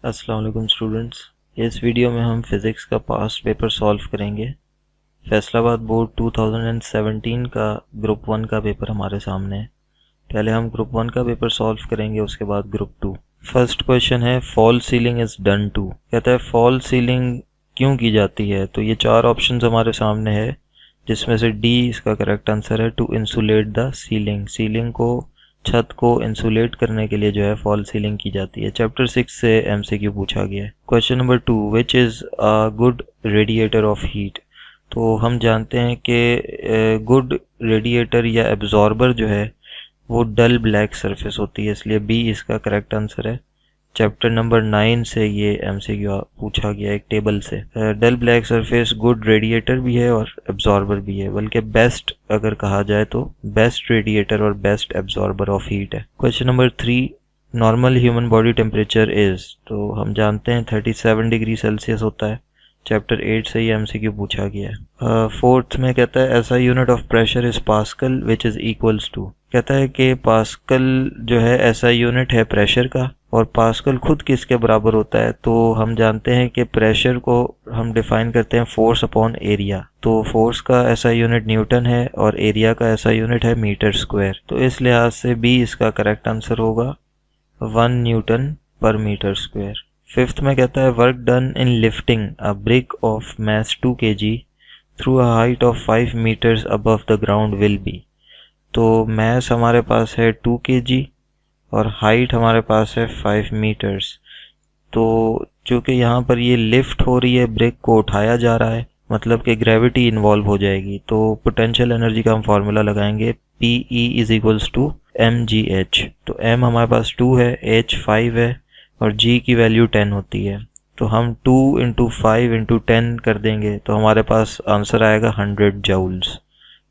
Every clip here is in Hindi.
अस्सलाम वालेकुम स्टूडेंट्स। इस वीडियो में हम फिज़िक्स का पास्ट पेपर सॉल्व करेंगे। फैसलाबाद बोर्ड 2017 का ग्रुप 1 का पेपर हमारे सामने है। पहले हम ग्रुप 1 का पेपर सॉल्व करेंगे, उसके बाद ग्रुप 2। फर्स्ट क्वेश्चन है fall ceiling is done to. कहता है फॉल सीलिंग क्यों की जाती है। तो ये चार ऑप्शंस हमारे सामने है, जिसमें से डी इसका करेक्ट आंसर है। To insulate the ceiling, ceiling को, छत को इंसुलेट करने के लिए जो है फॉल सीलिंग की जाती है। चैप्टर 6 से एमसीक्यू पूछा गया है। Question number 2, which is a good radiator of heat. तो हम जानते हैं कि गुड रेडिएटर या एब्जॉर्बर जो है वो डल ब्लैक सरफेस होती है, इसलिए बी इसका करेक्ट आंसर है। चैप्टर नंबर 9 से ये एमसीक्यू पूछा गया एक टेबल से। डल ब्लैक सरफेस गुड रेडिएटर भी है और एब्जॉर्बर भी है, बल्कि बेस्ट अगर कहा जाए तो बेस्ट रेडिएटर और बेस्ट एब्जॉर्बर ऑफ हीट है। Question number 3, normal human body temperature is. तो हम जानते हैं 37 डिग्री सेल्सियस होता है। चैप्टर 8 से ये एमसीक्यू पूछा गया है। फोर्थ में कहता है ऐसा unit of pressure is pascal which is equals to. कहता है कि पास्कल जो है ऐसा यूनिट है प्रेशर का, और पास्कल खुद किसके बराबर होता है। तो हम जानते हैं कि प्रेशर को हम डिफाइन करते हैं फोर्स अपॉन एरिया। तो फोर्स का ऐसा यूनिट न्यूटन है और एरिया का ऐसा यूनिट है मीटर स्क्वायर। तो इस लिहाज से बी इसका करेक्ट आंसर होगा, 1 न्यूटन पर मीटर स्क्वायर। फिफ्थ में कहता है work done in lifting a brick of mass 2 kg through a height of 5 meters above the ground will be. तो मैस हमारे पास है 2 kg और हाइट हमारे पास है 5 मीटर्स। तो चूँकि यहाँ पर ये लिफ्ट हो रही है, ब्रिक को उठाया जा रहा है, मतलब कि ग्रेविटी इन्वॉल्व हो जाएगी। तो पोटेंशियल एनर्जी का हम फार्मूला लगाएंगे, PE is equals to mgh। तो m हमारे पास 2 है, h 5 है और g की वैल्यू 10 होती है। तो हम 2 इंटू 5 इंटू 10 कर देंगे तो हमारे पास आंसर आएगा 100 जूल्स,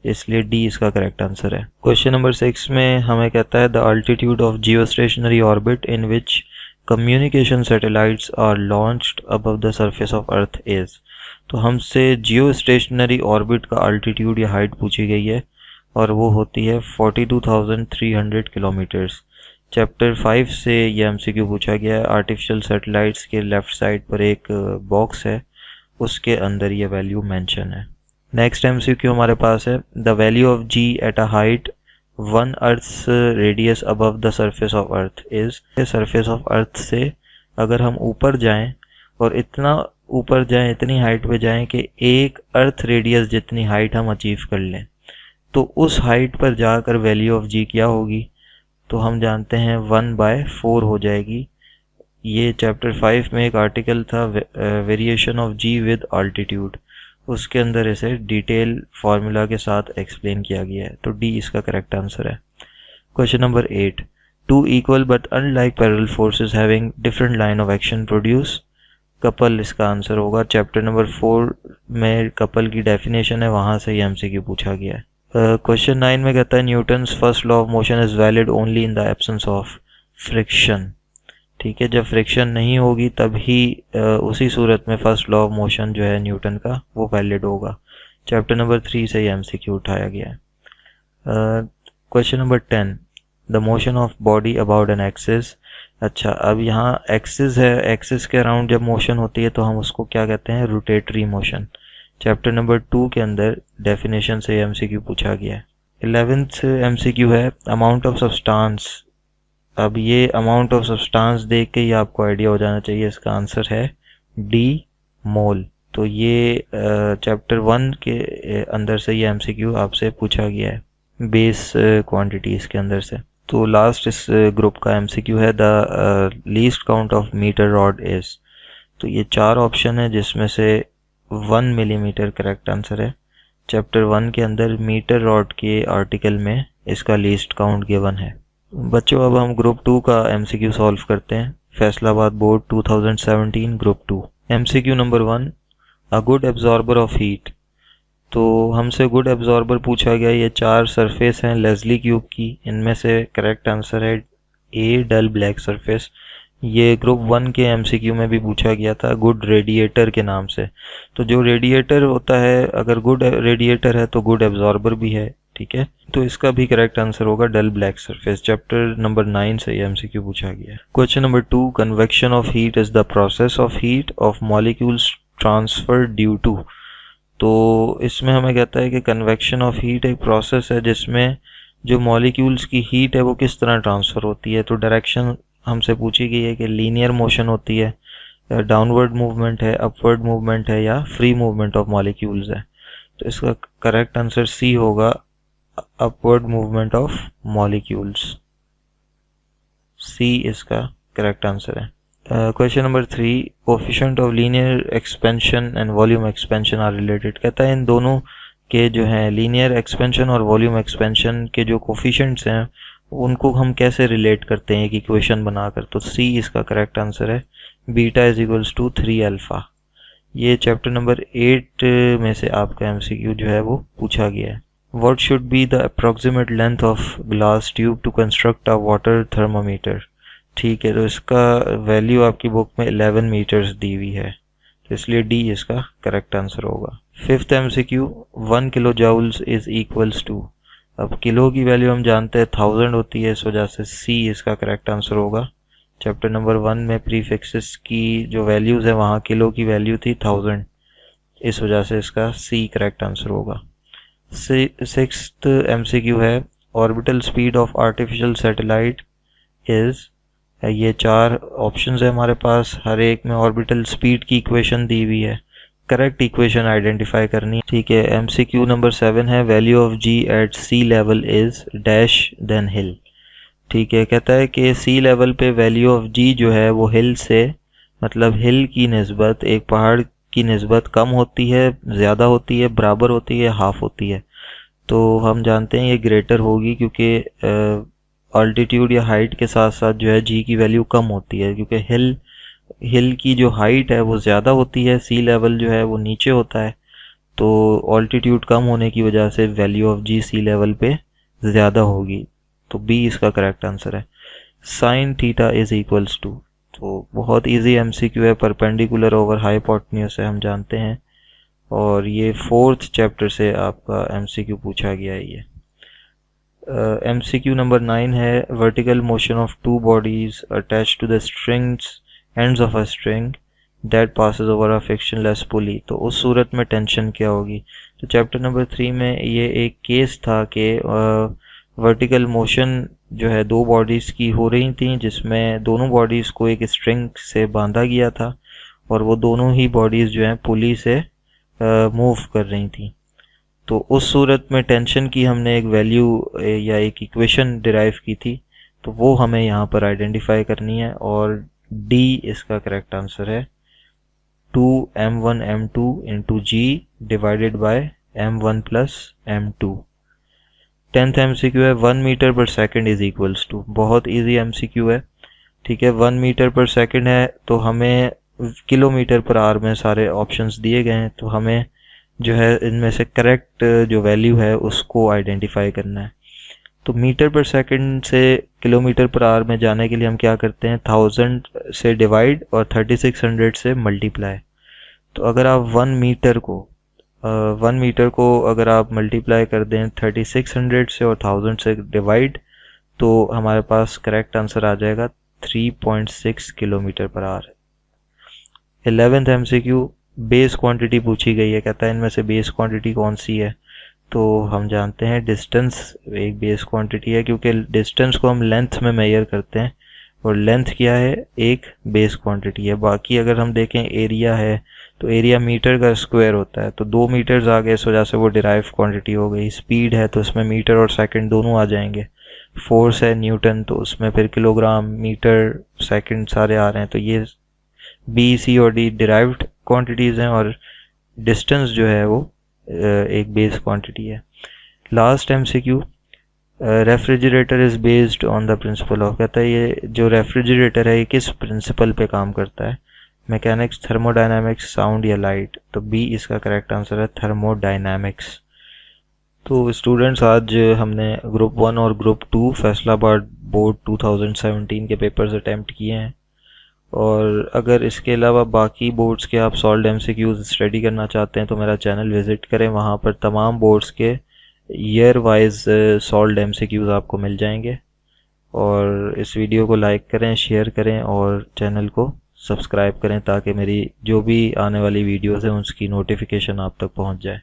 इसलिए डी इसका करेक्ट आंसर है। क्वेश्चन नंबर 6 में हमें कहता है the altitude of geostationary orbit in which communication satellites are launched above the surface of earth is. तो हमसे जियो स्टेशनरी ऑर्बिट का अल्टीट्यूड या हाइट पूछी गई है और वो होती है 42,300 किलोमीटर्स। चैप्टर 5 से ये एमसीक्यू पूछा गया है। आर्टिफिशियल सैटेलाइट्स के लेफ्ट साइड पर एक बॉक्स है, उसके अंदर ये वैल्यू मेंशन है। नेक्स्ट एमसीक्यू हमारे पास है the value of g at a height 1 earth's radius above the surface of earth is. Surface of earth से अगर हम ऊपर जाएं और इतना ऊपर जाएं, इतनी हाइट पे जाएं कि एक अर्थ रेडियस जितनी हाइट हम अचीव कर लें, तो उस हाइट पर जाकर वैल्यू ऑफ जी क्या होगी। तो हम जानते हैं 1/4 हो जाएगी। ये चैप्टर 5 में एक आर्टिकल था variation of g with altitude, उसके अंदर इसे डिटेल फार्मूला के साथ एक्सप्लेन किया गया है। तो डी इसका करेक्ट आंसर है। Question number 8, to equal but unlike parallel forces having different line of action produce couple, इसका आंसर होगा। चैप्टर नंबर 4 में कपल की डेफिनेशन है, वहाँ से ये एमसीक्यू पूछा गया है। क्वेश्चन 9 में कहता है Newton's first law of motion is valid only in the absence of friction. ठीक है, जब फ्रिक्शन नहीं होगी तभी उसी सूरत में फर्स्ट लॉ ऑफ मोशन जो है न्यूटन का वो वैलिड होगा। चैप्टर नंबर 3 से ये एमसीक्यू उठाया गया है। Question number 10, the motion of body about an axis. अच्छा, अब यहाँ एक्सिस है, एक्सिस के अराउंड जब मोशन होती है तो हम उसको क्या कहते हैं, रोटेटरी मोशन। चैप्टर नंबर 2 के अंदर डेफिनेशन से एमसीक्यू पूछा गया है। 11th एमसीक्यू है अमाउंट ऑफ सब्सटेंस। अब ये अमाउंट ऑफ सब्सटेंस देख के ही आपको आइडिया हो जाना चाहिए, इसका आंसर है डी मोल। तो ये चैप्टर 1 के अंदर से ये एमसीक्यू आपसे पूछा गया है, बेस क्वांटिटीज़ के अंदर से। तो लास्ट इस ग्रुप का एमसीक्यू है the least count of meter rod is. तो ये 4 ऑप्शन है जिसमें से 1 मिलीमीटर करेक्ट आंसर है। चैप्टर 1 के अंदर मीटर रॉड के आर्टिकल में इसका लीस्ट काउंट गिवन है। बच्चों, अब हम ग्रुप 2 का एमसीक्यू सॉल्व करते हैं। Faisalabad board 2017 group 2। MCQ number 1, a good absorber of heat. तो हमसे गुड एब्जॉर्बर पूछा गया। ये 4 सरफेस हैं लेस्ली क्यूब की, इनमें से करेक्ट आंसर है ए डल ब्लैक सरफेस। ये ग्रुप 1 के एमसीक्यू में भी पूछा गया था गुड रेडिएटर के नाम से। तो जो रेडिएटर होता है, अगर गुड रेडिएटर है तो गुड एब्जॉर्बर भी है। ठीक है, तो इसका भी करेक्ट आंसर होगा dull black surface. Chapter number 9 से ये एमसीक्यू पूछा गया है। Question number 2, convection of heat is the process of heat of molecules transfer due to. तो इसमें हमें कहता है कि कन्वेक्शन ऑफ हीट एक प्रोसेस है जिसमें जो मॉलिक्यूल्स की हीट है वो किस तरह ट्रांसफ़र होती है। तो डायरेक्शन हमसे पूछी गई है कि लीनियर मोशन होती है, डाउनवर्ड मूवमेंट है, अपवर्ड मूवमेंट है, या फ्री मूवमेंट ऑफ मॉलिक्यूल्स है। तो इसका करेक्ट आंसर सी होगा, upward movement of molecules. C इसका करेक्ट आंसर है। Question number 3, coefficient of linear expansion and volume expansion are related. कहता है इन दोनों के जो है लीनियर एक्सपेंशन और वॉल्यूम एक्सपेंशन के जो कोफिशिएंट्स हैं उनको हम कैसे रिलेट करते हैं एक इक्वेशन बनाकर। तो सी इसका करेक्ट आंसर है, beta is equals to 3 alpha. ये चैप्टर नंबर 8 में से आपका एमसीक्यू जो है वो पूछा गया है। What should be the approximate length of glass tube to construct a water thermometer. ठीक है, तो इसका वैल्यू आपकी बुक में 11 मीटर्स दी हुई है, तो इसलिए डी इसका करेक्ट आंसर होगा। 5th MCQ, 1 kilo joules is equals to. अब किलो की वैल्यू हम जानते हैं 1000 होती है, इस वजह से सी इसका करेक्ट आंसर होगा। चैप्टर नंबर 1 में प्रीफिक्सेस की जो वैल्यूज़ है वहाँ किलो की वैल्यू थी 1000, इस वजह से इसका सी करेक्ट आंसर होगा। 6th एमसीक्यू है, orbital speed of artificial satellite is. ये 4 ऑप्शंस है हमारे पास, हर एक में ऑर्बिटल स्पीड की इक्वेशन दी हुई है, करेक्ट इक्वेशन आइडेंटिफाई करनी है। ठीक है, एमसीक्यू नंबर 7 है, value of g at sea level is dash than hill. ठीक है, कहता है कि सी लेवल पे वैल्यू ऑफ जी जो है वो हिल से, मतलब हिल की निस्बत एक पहाड़ की निस्बत कम होती है, ज़्यादा होती है, बराबर होती है, हाफ होती है। तो हम जानते हैं ये ग्रेटर होगी क्योंकि ऑल्टीट्यूड या हाइट के साथ साथ जो है जी की वैल्यू कम होती है, क्योंकि हिल की जो हाइट है वो ज़्यादा होती है, सी लेवल जो है वो नीचे होता है, तो ऑल्टीट्यूड कम होने की वजह से value of g sea level पे ज़्यादा होगी। तो बी इसका करेक्ट आंसर है। Sine theta is equals to, तो बहुत इजी एमसीक्यू है, परपेंडिकुलर ओवर हाइपोटेन्यूज है, हम जानते हैं, और ये 4th चैप्टर से आपका एमसीक्यू पूछा गया है। ये एमसीक्यू नंबर 9 है, vertical motion of 2 bodies attached to the strings ends of a string that passes over a frictionless pulley. तो उस सूरत में टेंशन क्या होगी। तो चैप्टर नंबर 3 में ये एक केस था कि वर्टिकल मोशन जो है 2 बॉडीज़ की हो रही थी, जिसमें दोनों बॉडीज़ को एक स्ट्रिंग से बांधा गया था और वो दोनों ही बॉडीज़ जो हैं पुली से मूव कर रही थी। तो उस सूरत में टेंशन की हमने एक वैल्यू या एक इक्वेशन डिराइव की थी, तो वो हमें यहाँ पर आइडेंटिफाई करनी है, और डी इसका करेक्ट आंसर है, 2m1 m2 into g divided by m1 plus m2। 10th MCQ है, 1 मीटर पर सेकंड इज इक्वल्स टू। बहुत इजी एमसीक्यू है। ठीक है, 1 मीटर पर सेकंड है तो हमें किलोमीटर पर आवर में सारे ऑप्शंस दिए गए हैं, तो हमें जो है इनमें से करेक्ट जो वैल्यू है उसको आइडेंटिफाई करना है। तो मीटर पर सेकंड से किलोमीटर पर आवर में जाने के लिए हम क्या करते हैं, 1000 से डिवाइड और 3600 से मल्टीप्लाई। तो अगर आप 1 मीटर को अगर आप मल्टीप्लाई कर दें 3600 से और 1000 से डिवाइड, तो हमारे पास करेक्ट आंसर आ जाएगा 3.6 kilometre per hour. 11th MCQ, base quantity पूछी गई है। कहता है इनमें से बेस क्वांटिटी कौन सी है। तो हम जानते हैं डिस्टेंस एक बेस क्वांटिटी है, क्योंकि डिस्टेंस को हम लेंथ में मेजर करते हैं और लेंथ क्या है, एक बेस क्वांटिटी है। बाकी अगर हम देखें एरिया है तो एरिया मीटर का स्क्वायर होता है, तो 2 मीटर्स आ गए, इस वजह से वो डिराइव क्वांटिटी हो गई। स्पीड है तो उसमें मीटर और सेकंड दोनों आ जाएंगे। फोर्स है न्यूटन, तो उसमें फिर किलोग्राम, मीटर, सेकंड सारे आ रहे हैं। तो ये बी, सी और डी डिराइव्ड क्वांटिटीज़ हैं, और डिस्टेंस जो है वो एक बेस क्वांटिटी है। Last MCQ, refrigerator is based on the principle of. कहता है ये जो रेफ्रिजरेटर है ये किस प्रिंसिपल पे काम करता है, मैकेनिक्स, थर्मोडायनामिक्स, साउंड या लाइट। तो बी इसका करेक्ट आंसर है, थर्मोडायनामिक्स। तो स्टूडेंट्स आज हमने ग्रुप 1 और ग्रुप 2 फैसलाबाद बोर्ड 2017 के पेपर्स अटैम्प्ट किए हैं, और अगर इसके अलावा बाकी बोर्ड्स के आप सॉल्व्ड एमसीक्यूज स्टडी करना चाहते हैं तो मेरा चैनल विज़िट करें। वहाँ पर तमाम बोर्ड्स के ईयर वाइज सॉल्व्ड MCQs आपको मिल जाएंगे। और इस वीडियो को लाइक करें, शेयर करें और चैनल को सब्सक्राइब करें ताकि मेरी जो भी आने वाली वीडियोस हैं उसकी नोटिफिकेशन आप तक पहुंच जाए।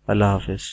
अल्लाह हाफिज़।